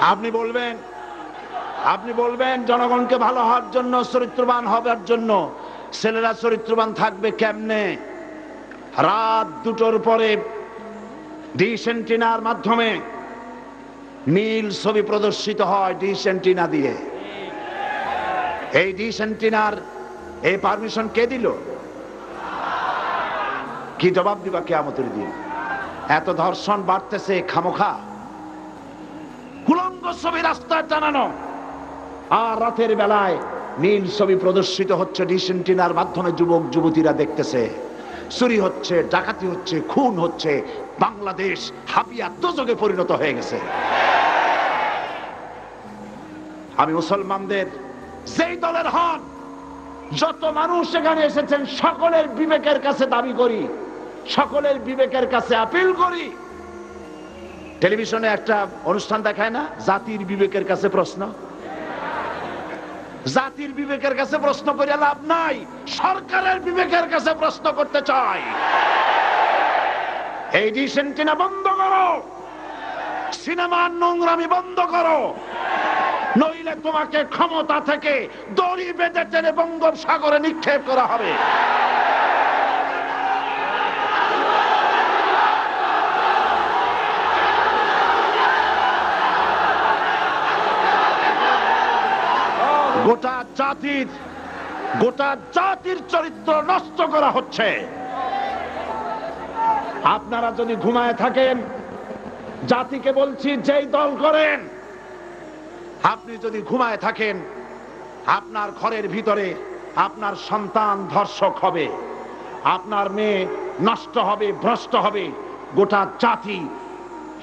আপনি বলবেন জনগণকে ভালো হওয়ার জন্য, চরিত্রবান হবার জন্য ছেলেরা চরিত্রবান থাকবে কেমনে? রাত 2টোর পরে ডিশ এন্টিনার মাধ্যমে নীল ছবি প্রদর্শিত হয় ডিশ এন্টিনা দিয়ে। এই ডিশ এন্টিনার এই পারমিশন কে দিল? কি জবাব দিবা কিয়ামতের দিন? এত ধর্ষণ বাড়তেছে খামোখা, উলঙ্গ ছবি রাস্তায় টানানো, আর রাতের বেলায় নীল ছবি প্রদর্শিত হচ্ছে ডিশ এন্টিনার মাধ্যমে। যুবক যুবতীরা দেখতেছে, চুরি হচ্ছে, ডাকাতি হচ্ছে, খুন হচ্ছে। বাংলাদেশ হাবিয়া দোজখে পরিণত হয়ে গেছে। আমি মুসলমানদের যেই দলের হন, যত মানুষ এখানে এসেছেন, সকলের বিবেকের কাছে দাবি করি, সকলের বিবেকের কাছে আপিল করি। টেলিভিশনে একটা অনুষ্ঠান দেখায় না, জাতির বিবেকের কাছে প্রশ্ন? জাতির বিবেকের কাছে প্রশ্ন করে লাভ নাই, সরকারের বিবেকের কাছে প্রশ্ন করতে চাই। এই ডিশ এন্টিনা বন্ধ করো, সিনেমার নোংরামি বন্ধ করো, নইলে তোমাকে ক্ষমতা থেকে দড়ি বেঁধে টেনে বঙ্গোপসাগরে নিক্ষেপ করা হবে। গোটা জাতির চরিত্র নষ্ট করা হচ্ছে। আপনারা যদি ঘুমায় থাকেন, জাতিকে বলছি, যেই দল করেন, আপনি যদি ঘুমায় থাকেন, আপনার ঘরের ভিতরে আপনার সন্তান ধর্ষক হবে, আপনার মেয়ে নষ্ট হবে, ভ্রষ্ট হবে। গোটা জাতি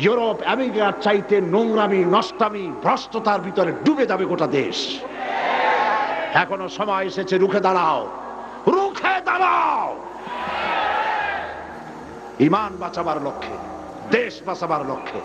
ইউরোপ আমেরিকার চাইতে নোংরামি, নষ্টামি, ভ্রষ্টতার ভিতরে ডুবে যাবে গোটা দেশ। এখনো সময় এসেছে, রুখে দাঁড়াও, রুখে দাঁড়াও। ঈমান বাঁচাবার লক্ষ্যে, দেশ বাঁচাবার লক্ষ্যে।